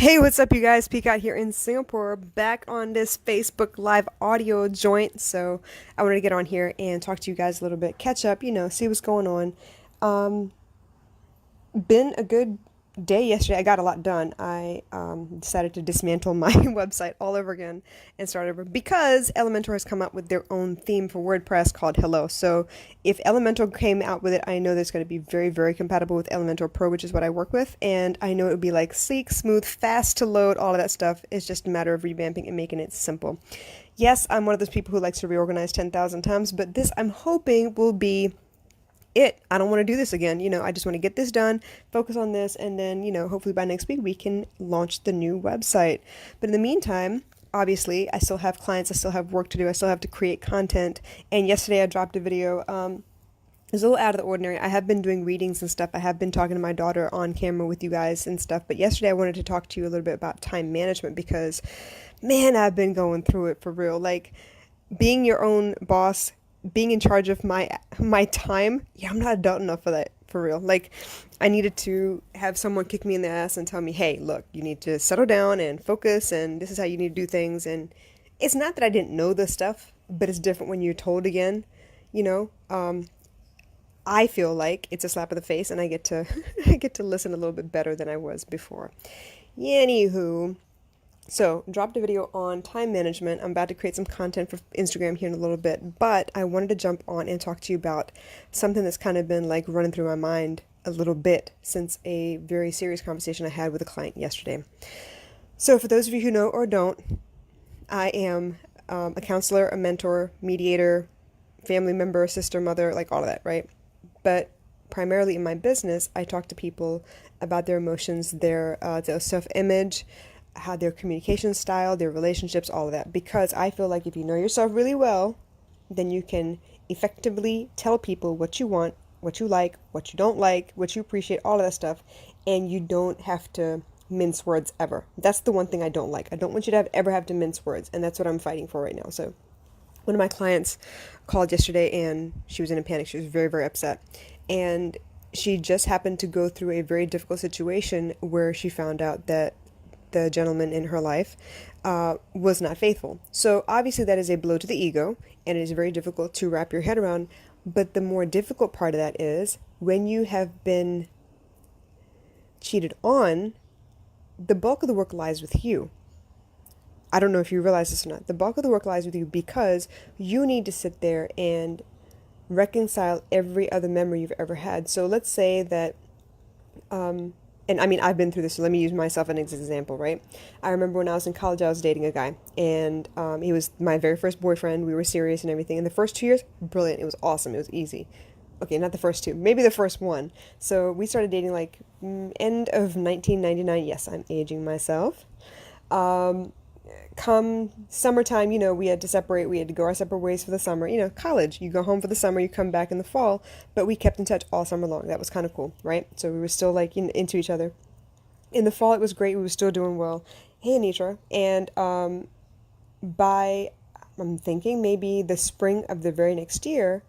Hey, what's up, you guys? Peek out here in Singapore, back on this Facebook Live audio joint. So I wanted to get on here and talk to you guys a little bit, catch up, see what's going on. Um, Been a good day yesterday. I got a lot done. I decided to dismantle my website all over again and start over because Elementor has come up with their own theme for WordPress called Hello. So if Elementor came out with it, I know that's going to be very, very compatible with Elementor Pro, which is what I work with. And I know it would be like sleek, smooth, fast to load, all of that stuff. It's just a matter of revamping and making it simple. Yes, I'm one of those people who likes to reorganize 10,000 times, but this I'm hoping will be it. I don't want to do this again. I just want to get this done, focus on this, and then, hopefully by next week we can launch the new website. But in the meantime, obviously, I still have clients, I still have work to do, I still have to create content. And yesterday I dropped a video. It was a little out of the ordinary. I have been doing readings and stuff. I have been talking to my daughter on camera with you guys and stuff. But yesterday I wanted to talk to you a little bit about time management because, man, I've been going through it for real. Like, being your own boss, being in charge of my time. Yeah, I'm not adult enough for that, for real. Like, I needed to have someone kick me in the ass and tell me, hey, look, you need to settle down and focus, and this is how you need to do things. And it's not that I didn't know this stuff, but it's different when you're told again. you know I feel like it's a slap in the face, and I get to I get to listen a little bit better than I was before. Anywho, so, dropped a video on time management. I'm about to create some content for Instagram here in a little bit, but I wanted to jump on and talk to you about something that's kind of been like running through my mind a little bit since a very serious conversation I had with a client yesterday. So, for those of you who know or don't, I am a counselor, a mentor, mediator, family member, sister, mother, like all of that, right? But primarily in my business, I talk to people about their emotions, their self-image, how their communication style, their relationships, all of that. Because I feel like if you know yourself really well, then you can effectively tell people what you want, what you like, what you don't like, what you appreciate, all of that stuff. And you don't have to mince words ever. That's the one thing I don't like. I don't want you to ever have to mince words. And that's what I'm fighting for right now. So one of my clients called yesterday and she was in a panic. She was very, very upset. And she just happened to go through a very difficult situation where she found out that the gentleman in her life was not faithful. So obviously that is a blow to the ego, and it is very difficult to wrap your head around. But the more difficult part of that is when you have been cheated on, the bulk of the work lies with you. I don't know if you realize this or not. The bulk of the work lies with you because you need to sit there and reconcile every other memory you've ever had. So let's say that and I mean, I've been through this, so let me use myself as an example, right? I remember when I was in college, I was dating a guy, and he was my very first boyfriend. We were serious and everything. And the first 2 years, brilliant. It was awesome. It was easy. Okay, not the first two, maybe the first one. So we started dating like end of 1999. Yes, I'm aging myself. Come summertime, we had to separate. We had to go our separate ways for the summer. College. You go home for the summer, you come back in the fall. But we kept in touch all summer long. That was kind of cool, right? So we were still like into each other. In the fall, it was great. We were still doing well. Hey, Anitra. And by, I'm thinking maybe the spring of the very next year,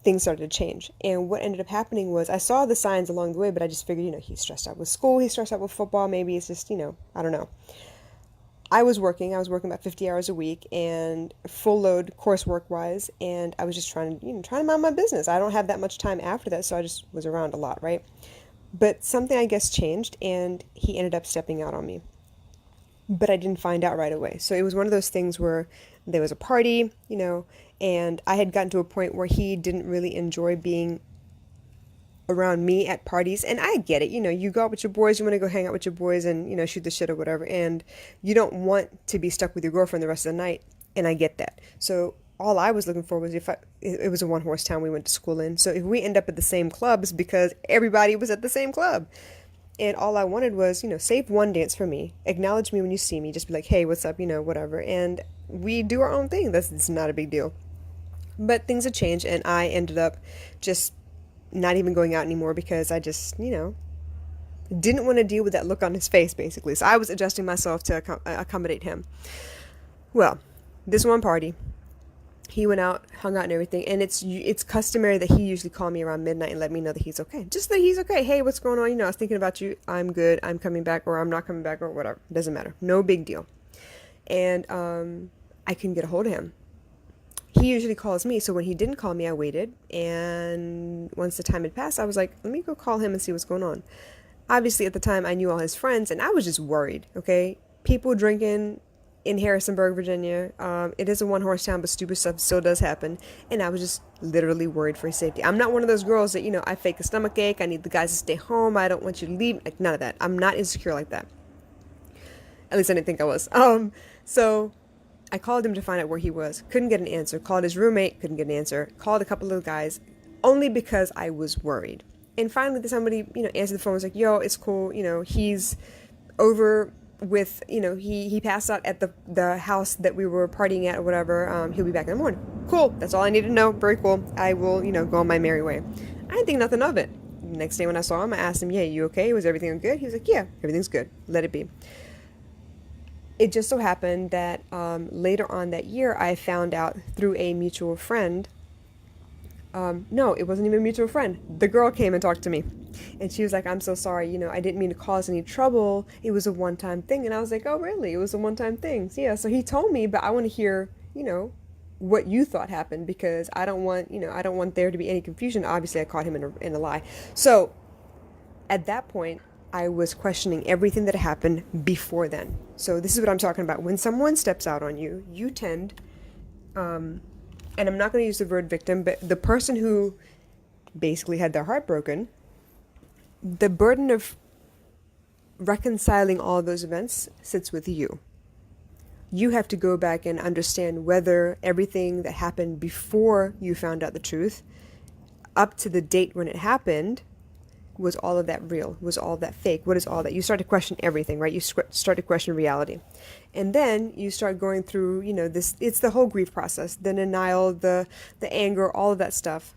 things started to change. And what ended up happening was I saw the signs along the way, but I just figured, he's stressed out with school. He's stressed out with football. Maybe it's just, I don't know. I was working about 50 hours a week and full load coursework wise. And I was just trying to mind my business. I don't have that much time after that. So I just was around a lot, right? But something, I guess, changed, and he ended up stepping out on me. But I didn't find out right away. So it was one of those things where there was a party, and I had gotten to a point where he didn't really enjoy being around me at parties. And I get it. You go out with your boys, you want to go hang out with your boys and, shoot the shit or whatever. And you don't want to be stuck with your girlfriend the rest of the night. And I get that. So all I was looking for was it was a one-horse town we went to school in. So if we end up at the same clubs because everybody was at the same club. And all I wanted was, save one dance for me. Acknowledge me when you see me. Just be like, hey, what's up, whatever. And we do our own thing. It's not a big deal. But things have changed, and I ended up just not even going out anymore because I just, didn't want to deal with that look on his face, basically. So I was adjusting myself to accommodate him. Well, this one party, He went out, hung out and everything, and it's customary that he usually call me around midnight and let me know that he's okay. Just that he's okay. Hey, what's going on? You know, I was thinking about you. I'm good. I'm coming back, or I'm not coming back, or whatever. Doesn't matter. No big deal. And I couldn't get a hold of him. He usually calls me, so when he didn't call me, I waited. And once the time had passed, I was like, let me go call him and see what's going on. Obviously, at the time, I knew all his friends, and I was just worried. Okay, people drinking in Harrisonburg, Virginia. It is a one-horse town, but stupid stuff still does happen. And I was just literally worried for his safety. I'm not one of those girls that, I fake a stomach ache. I need the guys to stay home. I don't want you to leave. Like, none of that. I'm not insecure like that. At least I didn't think I was. So I called him to find out where he was. Couldn't get an answer. Called his roommate. Couldn't get an answer. Called a couple of guys, only because I was worried. And finally, somebody, answered the phone. Was like, "Yo, it's cool. He's over with, he passed out at the house that we were partying at or whatever. He'll be back in the morning." Cool. That's all I needed to know. Very cool. I will, go on my merry way. I didn't think nothing of it. Next day when I saw him, I asked him, "Yeah, you okay? Was everything good?" He was like, "Yeah, everything's good. Let it be." It just so happened that later on that year, I found out through a mutual friend. No, it wasn't even a mutual friend. The girl came and talked to me. And she was like, "I'm so sorry, I didn't mean to cause any trouble. It was a one-time thing." And I was like, "Oh, really? It was a one-time thing." So, yeah, so he told me, but I want to hear, what you thought happened, because I don't want there to be any confusion. Obviously, I caught him in a lie. So at that point, I was questioning everything that happened before then. So this is what I'm talking about. When someone steps out on you, you tend, and I'm not going to use the word victim, but the person who basically had their heart broken, the burden of reconciling all of those events sits with you. You have to go back and understand whether everything that happened before you found out the truth, up to the date when it happened, was all of that real? Was all of that fake? What is all that? You start to question everything, right? You start to question reality. And then you start going through, it's the whole grief process, the denial, the anger, all of that stuff.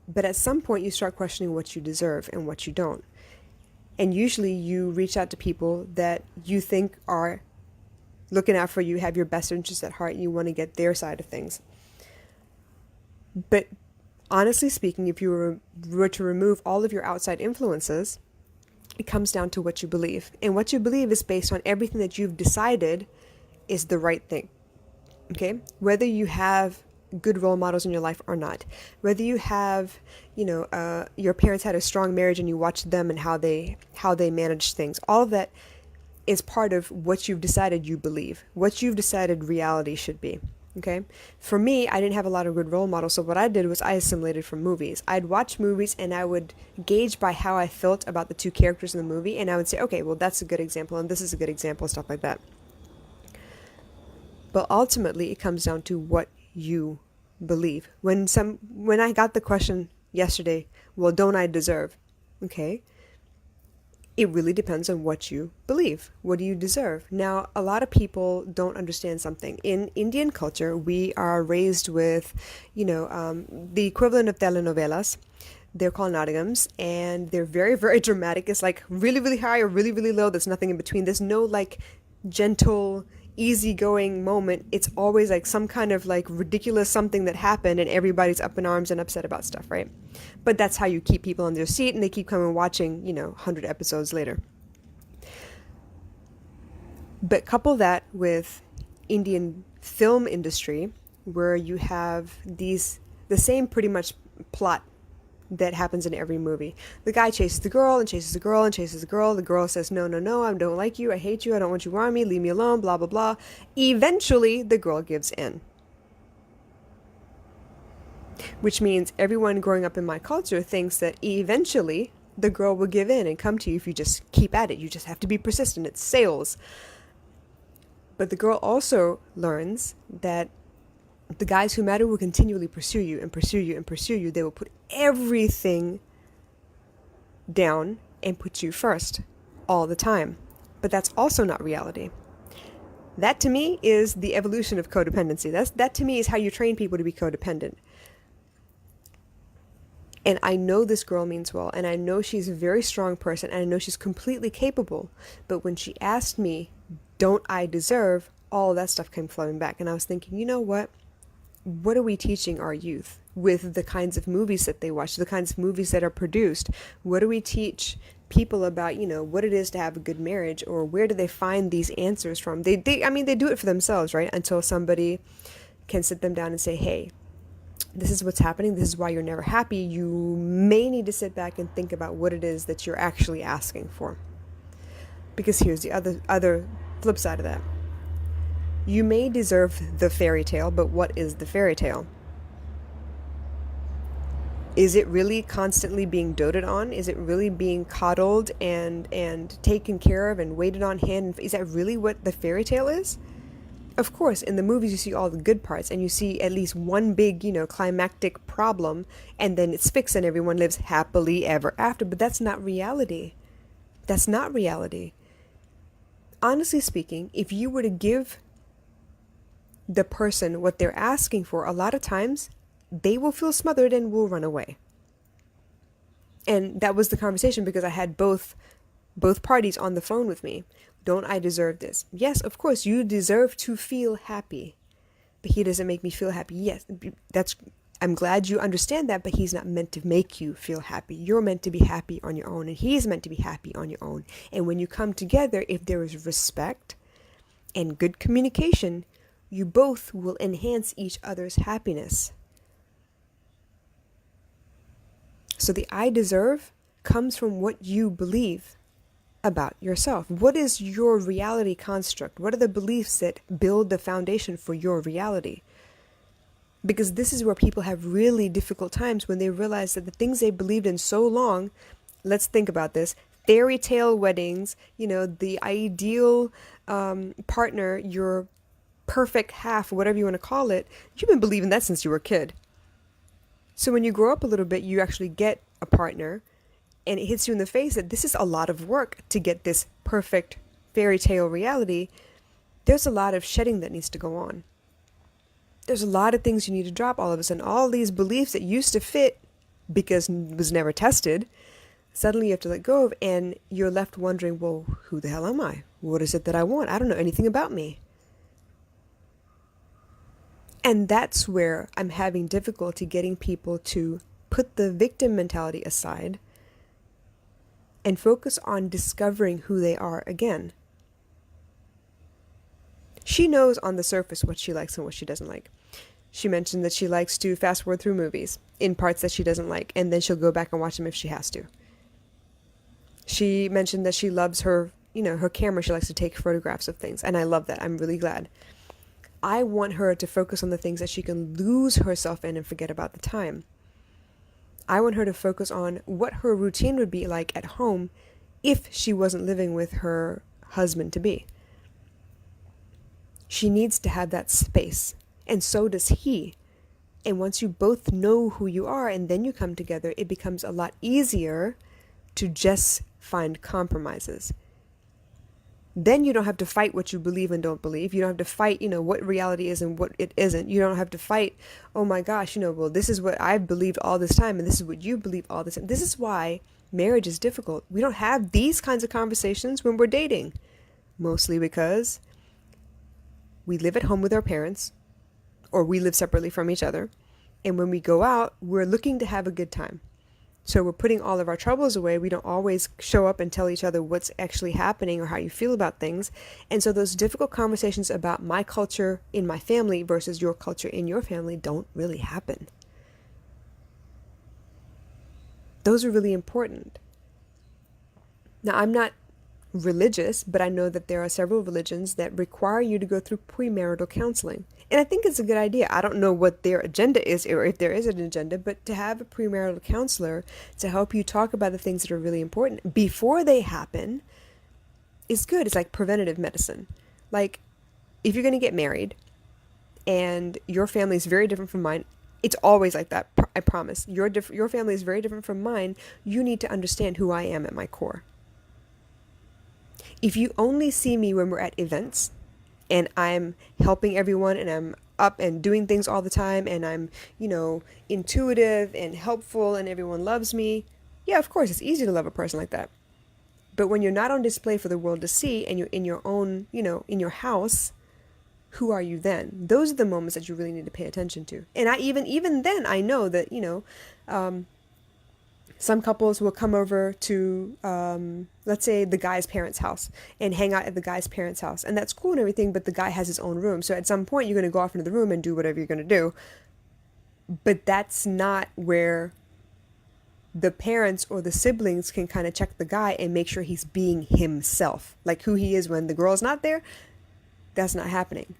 But at some point you start questioning what you deserve and what you don't. And usually you reach out to people that you think are looking out for you, have your best interests at heart, and you want to get their side of things. But honestly speaking, if you were to remove all of your outside influences, it comes down to what you believe. And what you believe is based on everything that you've decided is the right thing. Okay? Whether you have good role models in your life or not, whether you have, your parents had a strong marriage and you watched them and how they managed things, all of that is part of what you've decided you believe, what you've decided reality should be. Okay. For me, I didn't have a lot of good role models. So what I did was I assimilated from movies. I'd watch movies and I would gauge by how I felt about the two characters in the movie. And I would say, okay, well, that's a good example. And this is a good example, stuff like that. But ultimately, it comes down to what you believe. When I got the question yesterday, well, don't I deserve? Okay. It really depends on what you believe. What do you deserve? Now, a lot of people don't understand something. In Indian culture, we are raised with, the equivalent of telenovelas. They're called nadigams, and they're very, very dramatic. It's like really, really high or really, really low. There's nothing in between. There's no like gentle, easygoing moment. It's always like some kind of like ridiculous something that happened and everybody's up in arms and upset about stuff, right? But that's how you keep people on their seat and they keep coming watching, 100 episodes later. But couple that with Indian film industry, where you have the same pretty much plot that happens in every movie. The guy chases the girl and chases the girl and chases the girl. The girl says, no, no, no, I don't like you. I hate you. I don't want you around me. Leave me alone, blah, blah, blah. Eventually, the girl gives in. Which means everyone growing up in my culture thinks that eventually the girl will give in and come to you if you just keep at it. You just have to be persistent. It's sales. But the girl also learns that the guys who matter will continually pursue you and pursue you and pursue you. They will put everything down and put you first all the time. But that's also not reality. That to me is the evolution of codependency. That to me is how you train people to be codependent. And I know this girl means well, and I know she's a very strong person, and I know she's completely capable. But when she asked me, don't I deserve, all of that stuff came flowing back. And I was thinking, you know what? what are we teaching our youth with the kinds of movies that they watch, the kinds of movies that are produced? What do we teach people about, what it is to have a good marriage, or where do they find these answers from? I mean, they do it for themselves, right? Until somebody can sit them down and say, hey, this is what's happening. This is why you're never happy. You may need to sit back and think about what it is that you're actually asking for. Because here's the other flip side of that. You may deserve the fairy tale, but what is the fairy tale? Is it really constantly being doted on? Is it really being coddled and taken care of and waited on hand? Is that really what the fairy tale is? Of course, in the movies you see all the good parts and you see at least one big, climactic problem, and then it's fixed and everyone lives happily ever after. But that's not reality. That's not reality. Honestly speaking, if you were to give the person what they're asking for, a lot of times they will feel smothered and will run away. And that was the conversation, because I had both parties on the phone with me. Don't I deserve this? Yes, of course, you deserve to feel happy. But he doesn't make me feel happy. Yes, I'm glad you understand that, but he's not meant to make you feel happy. You're meant to be happy on your own, and he's meant to be happy on your own. And when you come together, if there is respect and good communication, you both will enhance each other's happiness. So the I deserve comes from what you believe about yourself. What is your reality construct? What are the beliefs that build the foundation for your reality? Because this is where people have really difficult times, when they realize that the things they believed in so long, let's think about this, fairy tale weddings, the ideal partner, your perfect half, whatever you want to call it, you've been believing that since you were a kid. So when you grow up a little bit, you actually get a partner, and it hits you in the face that this is a lot of work to get this perfect fairy tale reality. There's a lot of shedding that needs to go on. There's a lot of things you need to drop all of a sudden. All these beliefs that used to fit because it was never tested, suddenly you have to let go of, and you're left wondering, well, who the hell am I? What is it that I want? I don't know anything about me. And that's where I'm having difficulty getting people to put the victim mentality aside and focus on discovering who they are again. She knows on the surface what she likes and what she doesn't like. She mentioned that she likes to fast forward through movies in parts that she doesn't like, and then she'll go back and watch them if she has to. She mentioned that she loves her camera. She likes to take photographs of things, and I love that. I'm really glad. I want her to focus on the things that she can lose herself in and forget about the time. I want her to focus on what her routine would be like at home if she wasn't living with her husband-to-be. She needs to have that space, and so does he. And once you both know who you are and then you come together, it becomes a lot easier to just find compromises. Then you don't have to fight what you believe and don't believe. You don't have to fight, what reality is and what it isn't. You don't have to fight, oh my gosh, well, this is what I've believed all this time and this is what you believe all this time. This is why marriage is difficult. We don't have these kinds of conversations when we're dating. Mostly because we live at home with our parents, or we live separately from each other. And when we go out, we're looking to have a good time. So we're putting all of our troubles away. We don't always show up and tell each other what's actually happening or how you feel about things. And so those difficult conversations about my culture in my family versus your culture in your family don't really happen. Those are really important. Now, I'm not religious, but I know that there are several religions that require you to go through premarital counseling. And I think it's a good idea. I don't know what their agenda is, or if there is an agenda, but to have a premarital counselor to help you talk about the things that are really important before they happen is good. It's like preventative medicine. Like, if you're going to get married and your family is very different from mine, it's always like that. I promise. Your family is very different from mine. You need to understand who I am at my core. If you only see me when we're at events and I'm helping everyone and I'm up and doing things all the time and I'm, intuitive and helpful and everyone loves me, yeah, of course, it's easy to love a person like that. But when you're not on display for the world to see and you're in your own, in your house, who are you then? Those are the moments that you really need to pay attention to. And I even then, I know that, some couples will come over to, let's say, the guy's parents' house and hang out at the guy's parents' house. And that's cool and everything, but the guy has his own room. So at some point, you're going to go off into the room and do whatever you're going to do. But that's not where the parents or the siblings can kind of check the guy and make sure he's being himself. Like who he is when the girl's not there, that's not happening.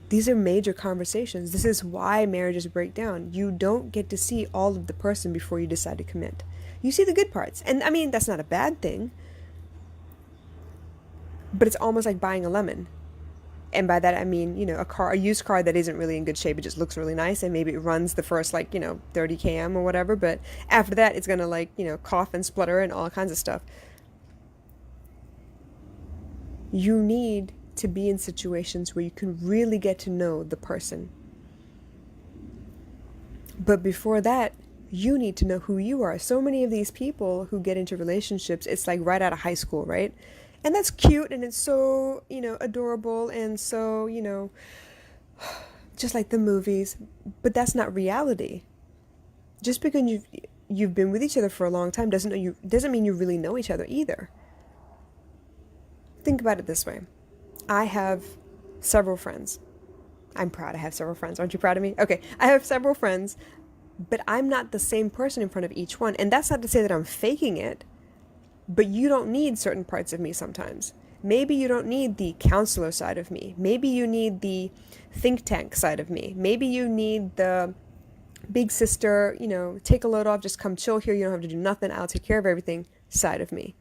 These are major conversations. This is why marriages break down. You don't get to see all of the person before you decide to commit. You see the good parts. And I mean, that's not a bad thing. But it's almost like buying a lemon. And by that, I mean, a used car that isn't really in good shape. It just looks really nice. And maybe it runs the first, 30 km or whatever. But after that, it's going to cough and splutter and all kinds of stuff. You need to be in situations where you can really get to know the person. But before that, you need to know who you are. So many of these people who get into relationships, it's like right out of high school, right? And that's cute and it's so, adorable and so, just like the movies. But that's not reality. Just because you've been with each other for a long time doesn't mean you really know each other either. Think about it this way. I have several friends. I'm proud I have several friends. Aren't you proud of me? Okay, I have several friends, but I'm not the same person in front of each one. And that's not to say that I'm faking it, but you don't need certain parts of me sometimes. Maybe you don't need the counselor side of me. Maybe you need the think tank side of me. Maybe you need the big sister, take a load off, just come chill here. You don't have to do nothing. I'll take care of everything side of me.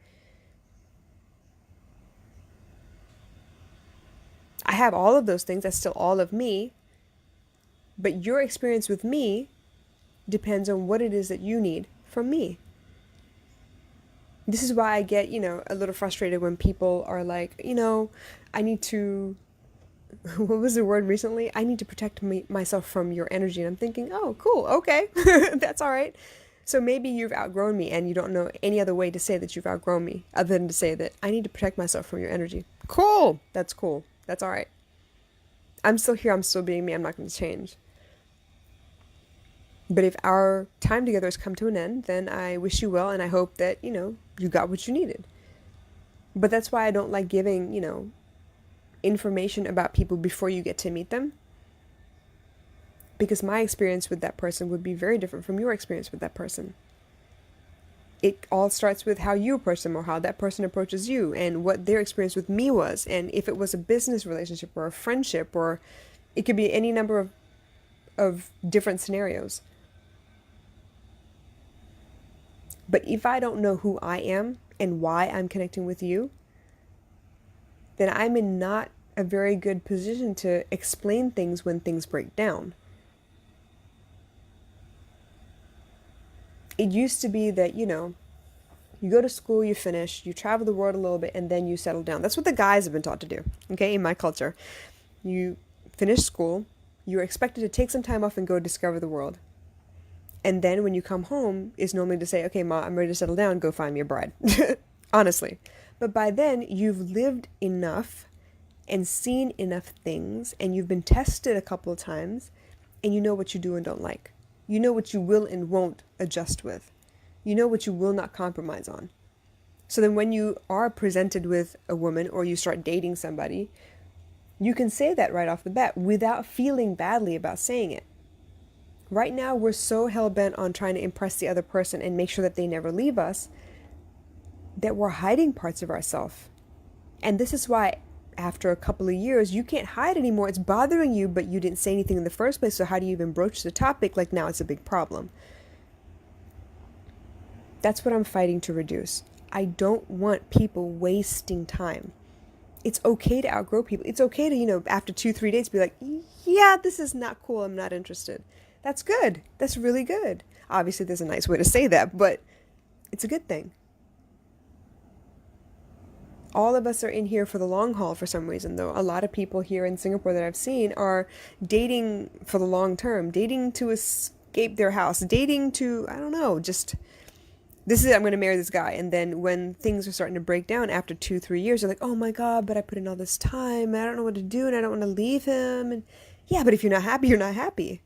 I have all of those things. That's still all of me. But your experience with me depends on what it is that you need from me. This is why I get, a little frustrated when people are like, I need to, what was the word recently? I need to protect myself from your energy. And I'm thinking, oh, cool. Okay. That's all right. So maybe you've outgrown me and you don't know any other way to say that you've outgrown me other than to say that I need to protect myself from your energy. Cool. That's cool. That's all right. I'm still here. I'm still being me. I'm not going to change. But if our time together has come to an end, then I wish you well. And I hope that, you got what you needed. But that's why I don't like giving, information about people before you get to meet them. Because my experience with that person would be very different from your experience with that person. It all starts with how you approach them or how that person approaches you and what their experience with me was. And if it was a business relationship or a friendship, or it could be any number of different scenarios. But if I don't know who I am and why I'm connecting with you, then I'm in not a very good position to explain things when things break down. It used to be that, you go to school, you finish, you travel the world a little bit, and then you settle down. That's what the guys have been taught to do, okay, in my culture. You finish school, you're expected to take some time off and go discover the world. And then when you come home, it's normally to say, okay, Ma, I'm ready to settle down, go find me a bride. Honestly. But by then, you've lived enough and seen enough things, and you've been tested a couple of times, and you know what you do and don't like. You know what you will and won't adjust with. You know what you will not compromise on. So then when you are presented with a woman or you start dating somebody, you can say that right off the bat without feeling badly about saying it. Right now, we're so hell-bent on trying to impress the other person and make sure that they never leave us that we're hiding parts of ourselves. And this is why after a couple of years, you can't hide anymore. It's bothering you, but you didn't say anything in the first place. So how do you even broach the topic? Like now it's a big problem. That's what I'm fighting to reduce. I don't want people wasting time. It's okay to outgrow people. It's okay to, after 2-3 dates be like, yeah, this is not cool. I'm not interested. That's good. That's really good. Obviously, there's a nice way to say that, but it's a good thing. All of us are in here for the long haul for some reason, though. A lot of people here in Singapore that I've seen are dating for the long term, dating to escape their house, dating to, I don't know, just this is, I'm going to marry this guy. And then when things are starting to break down after 2, 3 years, they're like, oh my God, but I put in all this time and I don't know what to do and I don't want to leave him. And yeah, but if you're not happy, you're not happy.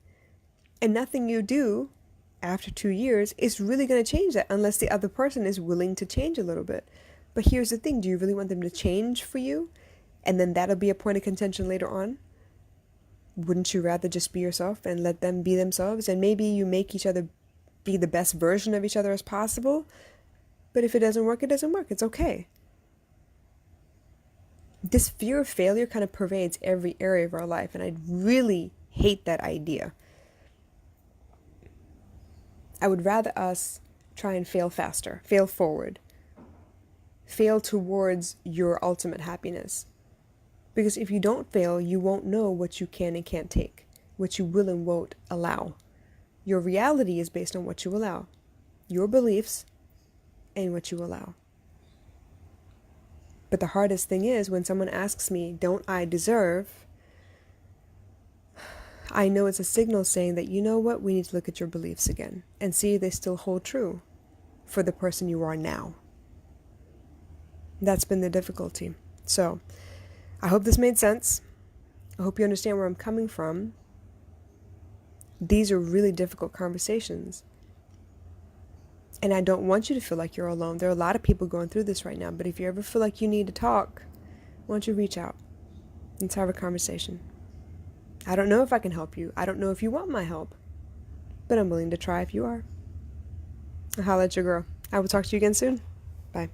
And nothing you do after 2 years is really going to change that unless the other person is willing to change a little bit. But here's the thing, do you really want them to change for you? And then that'll be a point of contention later on? Wouldn't you rather just be yourself and let them be themselves? And maybe you make each other be the best version of each other as possible. But if it doesn't work, it doesn't work. It's okay. This fear of failure kind of pervades every area of our life. And I really hate that idea. I would rather us try and fail faster, fail forward, fail towards your ultimate happiness. Because if you don't fail, you won't know what you can and can't take, what you will and won't allow. Your reality is based on what you allow, your beliefs, and what you allow. But the hardest thing is when someone asks me, don't I deserve? I know it's a signal saying that, you know what, we need to look at your beliefs again and see if they still hold true for the person you are now. That's been the difficulty. So I hope this made sense. I hope you understand where I'm coming from. These are really difficult conversations. And I don't want you to feel like you're alone. There are a lot of people going through this right now. But if you ever feel like you need to talk, why don't you reach out? Let's have a conversation. I don't know if I can help you. I don't know if you want my help. But I'm willing to try if you are. I'll holla at your girl. I will talk to you again soon. Bye.